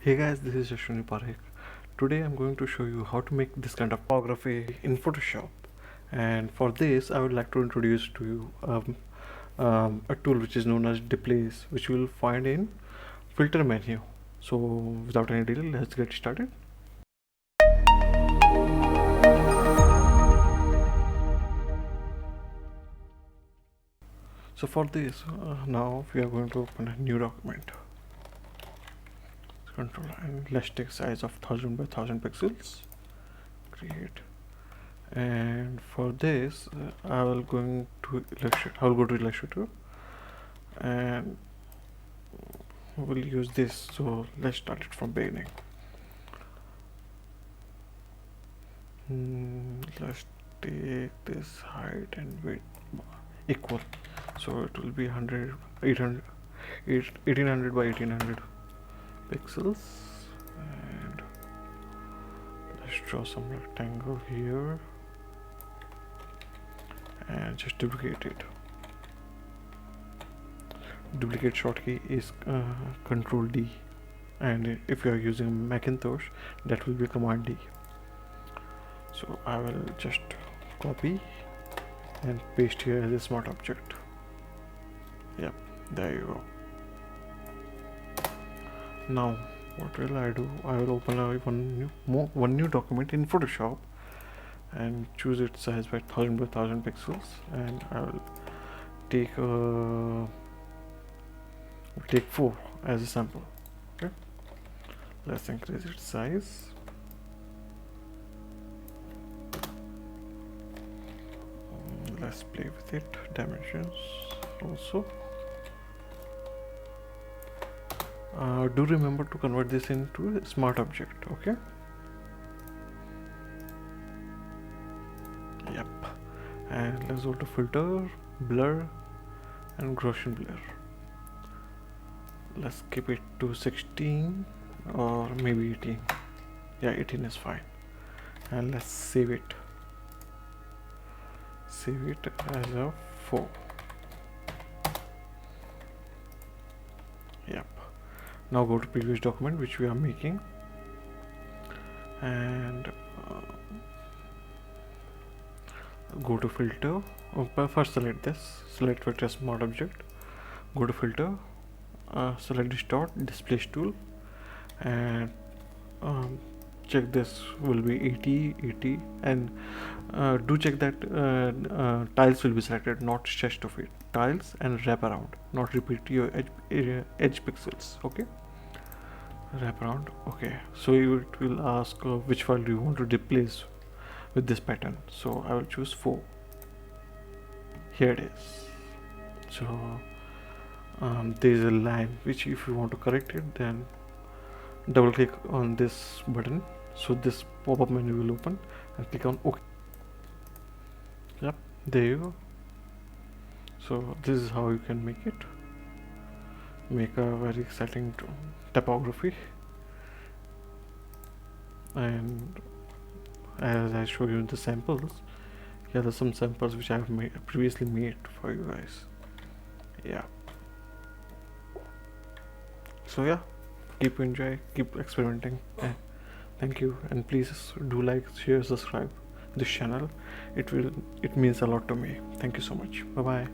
Hey guys, this is Ashwini Parekh. Today I'm going to show you how to make this kind of typography in Photoshop. And for this, I would like to introduce to you a tool which is known as Displace, which you will find in Filter menu. So without any delay, let's get started. So for this, now we are going to open a new document. Control and let's take size of 1000 by 1000 pixels. Create. And for this I will go to Illustrator and we'll use this. So let's start it from beginning. Let's take this height and width equal, so it will be 1800 by 1800 pixels. And let's draw some rectangle here and just duplicate it. Duplicate shortcut is Control D, and if you are using Macintosh, that will be Command D. So I will just copy and paste here as a smart object. Yep, there you go. Now what will I do? I will open one new document in Photoshop and choose its size by 1000 by 1000 pixels, and I will take 4 as a sample. Okay, let's increase its size. Let's play with it, dimensions also. Do remember to convert this into a smart object. Okay, yep. And let's go to filter, blur and Gaussian blur. Let's keep it to 16 or maybe 18. Yeah, 18 is fine. And let's save it as a 4. Yep. Now go to previous document which we are making, and go to filter. First select this, select vector smart object, go to filter, select distort, displace tool, and check this will be 80, and do check that tiles will be selected, not stretched of it. Tiles and wrap around, not repeat your edge pixels. Okay, wrap around. Okay, so it will ask which file do you want to displace with this pattern. So I will choose 4. Here it is. So there is a line which, if you want to correct it, then double click on this button, so this pop-up menu will open, and click on OK. Yep, there you go. So this is how you can make a very exciting typography. And as I show you in the samples, here are some samples which I have previously made for you guys. Yeah, so yeah, keep enjoy, keep experimenting. Thank you, and please do like, share, subscribe this channel. It means a lot to me. Thank you so much. Bye bye.